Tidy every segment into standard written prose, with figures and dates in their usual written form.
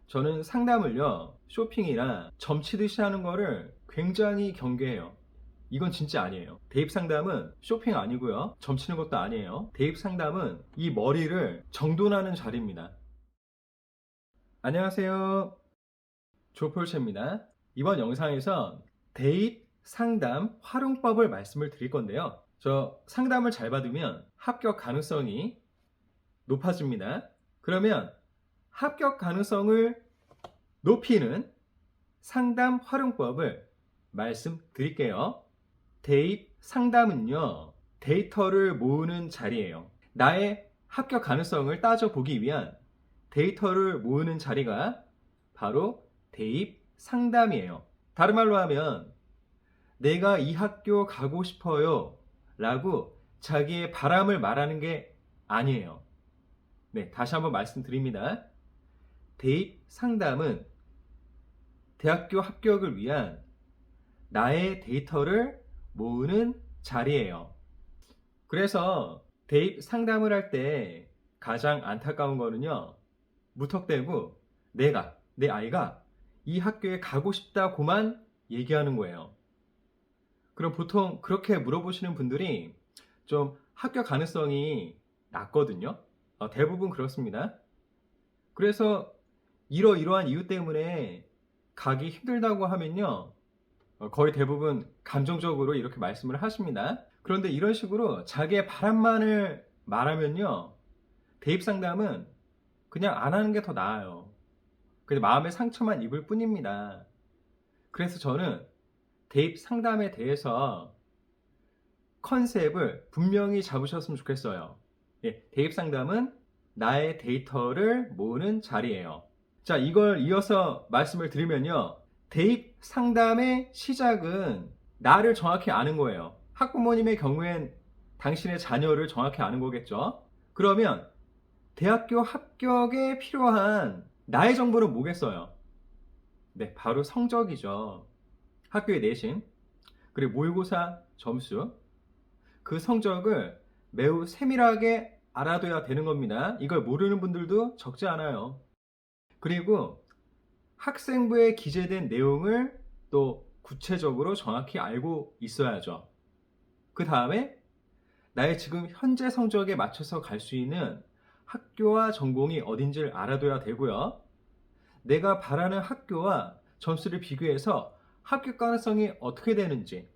저는 상담을요, 쇼핑이나 점치듯이 하는 거를 굉장히 경계해요. 이건 진짜 아니에요. 대입 상담은 쇼핑 아니고요, 점치는 것도 아니에요. 대입 상담은 이 머리를 정돈하는 자리입니다. 안녕하세요. 조폴체입니다. 이번 영상에서 대입 상담 활용법을 말씀을 드릴 건데요. 저 상담을 잘 받으면 합격 가능성이 높아집니다. 그러면 합격 가능성을 높이는 상담 활용법을 말씀드릴게요. 대입 상담은요, 데이터를 모으는 자리예요. 나의 합격 가능성을 따져보기 위한 데이터를 모으는 자리가 바로 대입 상담이에요. 다른 말로 하면 내가 이 학교 가고 싶어요 라고 자기의 바람을 말하는 게 아니에요. 네, 다시 한번 말씀드립니다. 대입 상담은 대학교 합격을 위한 나의 데이터를 모으는 자리예요. 그래서 대입 상담을 할 때 가장 안타까운 거는요, 무턱대고 내 아이가 이 학교에 가고 싶다고만 얘기하는 거예요. 그럼 보통 그렇게 물어보시는 분들이 좀 합격 가능성이 낮거든요. 대부분 그렇습니다. 그래서 이러이러한 이유 때문에 가기 힘들다고 하면요, 거의 대부분 감정적으로 이렇게 말씀을 하십니다. 그런데 이런 식으로 자기의 바람만을 말하면요, 대입 상담은 그냥 안 하는 게 더 나아요. 그냥 마음의 상처만 입을 뿐입니다. 그래서 저는 대입 상담에 대해서 컨셉을 분명히 잡으셨으면 좋겠어요. 예, 대입 상담은 나의 데이터를 모으는 자리예요. 자, 이걸 이어서 말씀을 드리면요, 대입 상담의 시작은 나를 정확히 아는 거예요. 학부모님의 경우엔 당신의 자녀를 정확히 아는 거겠죠. 그러면 대학교 합격에 필요한 나의 정보는 뭐겠어요? 네, 바로 성적이죠. 학교의 내신, 그리고 모의고사 점수, 그 성적을 매우 세밀하게 알아둬야 되는 겁니다. 이걸 모르는 분들도 적지 않아요. 그리고 학생부에 기재된 내용을 또 구체적으로 정확히 알고 있어야죠. 그 다음에 나의 지금 현재 성적에 맞춰서 갈 수 있는 학교와 전공이 어딘지를 알아둬야 되고요. 내가 바라는 학교와 점수를 비교해서 합격 가능성이 어떻게 되는지,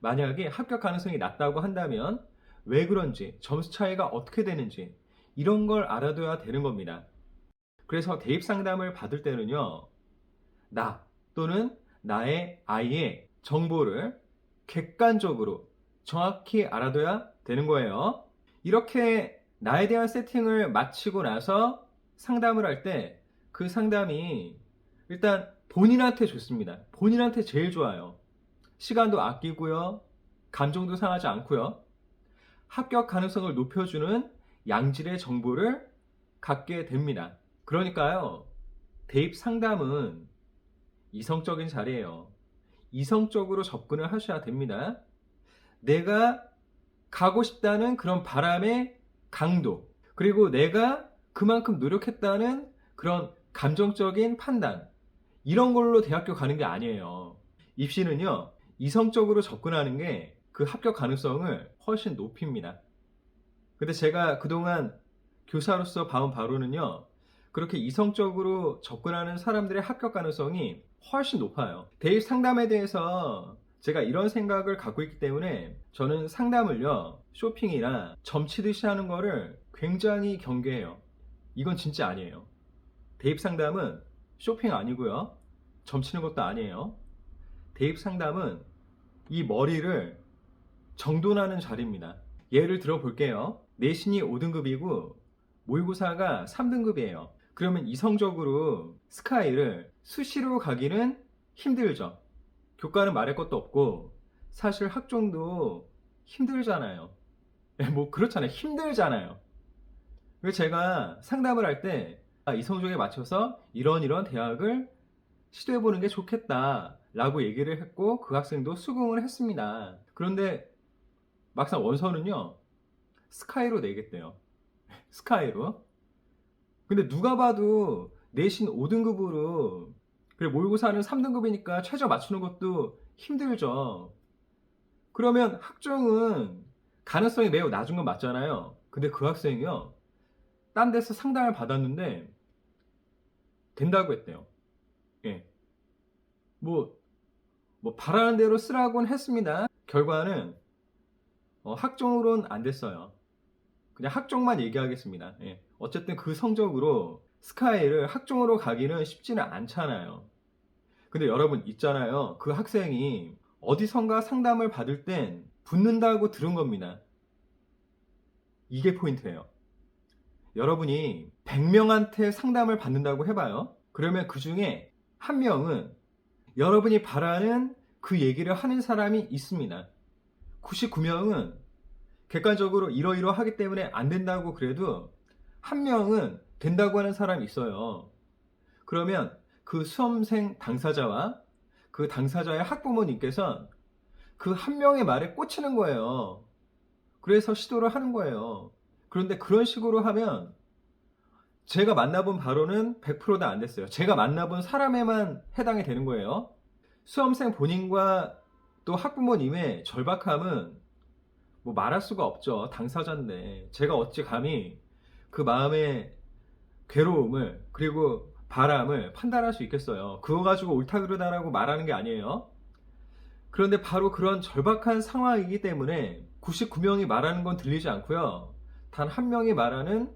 만약에 합격 가능성이 낮다고 한다면 왜 그런지, 점수 차이가 어떻게 되는지, 이런 걸 알아둬야 되는 겁니다. 그래서 대입 상담을 받을 때는요, 나 또는 나의 아이의 정보를 객관적으로 정확히 알아둬야 되는 거예요. 이렇게 나에 대한 세팅을 마치고 나서 상담을 할 때 그 상담이 일단 본인한테 좋습니다. 본인한테 제일 좋아요. 시간도 아끼고요. 감정도 상하지 않고요. 합격 가능성을 높여주는 양질의 정보를 갖게 됩니다. 그러니까요, 대입 상담은 이성적인 자리예요. 이성적으로 접근을 하셔야 됩니다. 내가 가고 싶다는 그런 바람의 강도, 그리고 내가 그만큼 노력했다는 그런 감정적인 판단, 이런 걸로 대학교 가는 게 아니에요. 입시는요, 이성적으로 접근하는 게 그 합격 가능성을 훨씬 높입니다. 근데 제가 그동안 교사로서 봐온 바로는요, 그렇게 이성적으로 접근하는 사람들의 합격 가능성이 훨씬 높아요. 대입 상담에 대해서 제가 이런 생각을 갖고 있기 때문에 저는 상담을요, 쇼핑이나 점치듯이 하는 거를 굉장히 경계해요. 이건 진짜 아니에요. 대입 상담은 쇼핑 아니고요, 점치는 것도 아니에요. 대입 상담은 이 머리를 정돈하는 자리입니다. 예를 들어 볼게요. 내신이 5등급이고 모의고사가 3등급이에요. 그러면 이성적으로 스카이를 수시로 가기는 힘들죠. 교과는 말할 것도 없고 사실 학종도 힘들잖아요. 뭐 그렇잖아요. 힘들잖아요. 그래서 제가 상담을 할 때 이성적에 맞춰서 이런 대학을 시도해보는 게 좋겠다 라고 얘기를 했고 그 학생도 수긍을 했습니다. 그런데 막상 원서는요, 스카이로 내겠대요. 스카이로. 근데 누가 봐도 내신 5등급으로 그리고 모의고사는 3등급이니까 최저 맞추는 것도 힘들죠. 그러면 학종은 가능성이 매우 낮은 건 맞잖아요. 근데 그 학생이요, 딴 데서 상담을 받았는데 된다고 했대요. 예. 뭐, 바라는 대로 쓰라고는 했습니다. 결과는 학종으로는 안 됐어요. 그냥 학종만 얘기하겠습니다. 예. 어쨌든 그 성적으로 스카이를 학종으로 가기는 쉽지는 않잖아요. 근데 여러분 있잖아요. 그 학생이 어디선가 상담을 받을 땐 붙는다고 들은 겁니다. 이게 포인트예요. 여러분이 100명한테 상담을 받는다고 해봐요. 그러면 그 중에 한 명은 여러분이 바라는 그 얘기를 하는 사람이 있습니다. 99명은 객관적으로 이러이러하기 때문에 안 된다고 그래도 한 명은 된다고 하는 사람이 있어요. 그러면 그 수험생 당사자와 그 당사자의 학부모님께서는 그 한 명의 말에 꽂히는 거예요. 그래서 시도를 하는 거예요. 그런데 그런 식으로 하면 제가 만나본 바로는 100%다 안 됐어요. 제가 만나본 사람에만 해당이 되는 거예요. 수험생 본인과 또 학부모님의 절박함은 뭐 말할 수가 없죠. 당사자인데 제가 어찌 감히 그 마음의 괴로움을 그리고 바람을 판단할 수 있겠어요. 그거 가지고 옳다 그르다라고 말하는 게 아니에요. 그런데 바로 그런 절박한 상황이기 때문에 99명이 말하는 건 들리지 않고요. 단 한 명이 말하는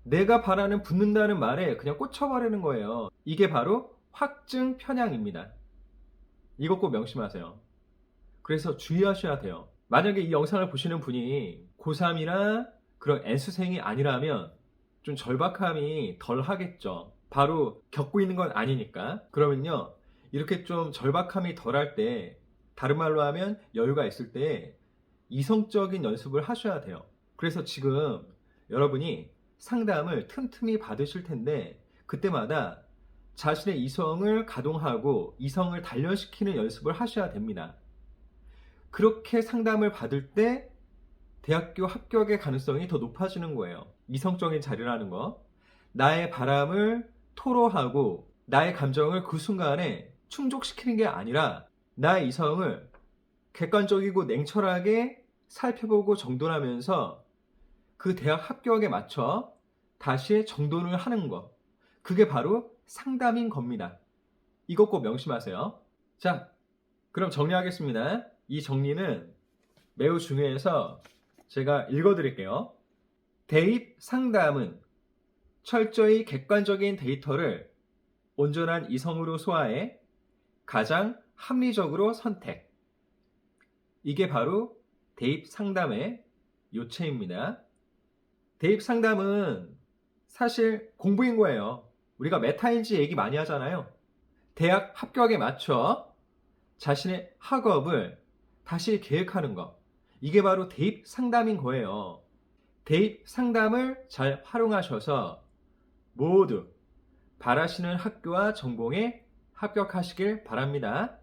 내가 바라는 붙는다는 말에 그냥 꽂혀버리는 거예요. 이게 바로 확증 편향입니다. 이것 꼭 명심하세요. 그래서 주의하셔야 돼요. 만약에 이 영상을 보시는 분이 고3이나 그런 N수생이 아니라면 좀 절박함이 덜 하겠죠. 바로 겪고 있는 건 아니니까. 그러면요, 이렇게 좀 절박함이 덜할 때, 다른 말로 하면 여유가 있을 때 이성적인 연습을 하셔야 돼요. 그래서 지금 여러분이 상담을 틈틈이 받으실 텐데 그때마다 자신의 이성을 가동하고 이성을 단련시키는 연습을 하셔야 됩니다. 그렇게 상담을 받을 때 대학교 합격의 가능성이 더 높아지는 거예요. 이성적인 자리라는 거. 나의 바람을 토로하고 나의 감정을 그 순간에 충족시키는 게 아니라 나의 이성을 객관적이고 냉철하게 살펴보고 정돈하면서 그 대학 합격에 맞춰 다시 정돈을 하는 것. 그게 바로 상담인 겁니다. 이것 꼭 명심하세요. 자, 그럼 정리하겠습니다. 이 정리는 매우 중요해서 제가 읽어드릴게요. 대입 상담은 철저히 객관적인 데이터를 온전한 이성으로 소화해 가장 합리적으로 선택. 이게 바로 대입 상담의 요체입니다. 대입 상담은 사실 공부인 거예요. 우리가 메타인지 얘기 많이 하잖아요. 대학 합격에 맞춰 자신의 학업을 다시 계획하는 것. 이게 바로 대입 상담인 거예요. 대입 상담을 잘 활용하셔서 모두 바라시는 학교와 전공에 합격하시길 바랍니다.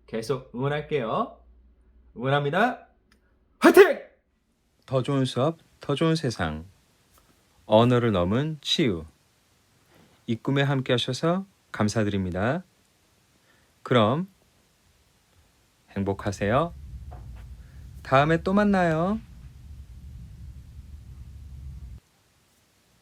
계속 응원할게요. 응원합니다. 화이팅! 더 좋은 수업, 더 좋은 세상. 언어를 넘은 치유. 이 꿈에 함께 하셔서 감사드립니다. 그럼 행복하세요. 다음에 또 만나요.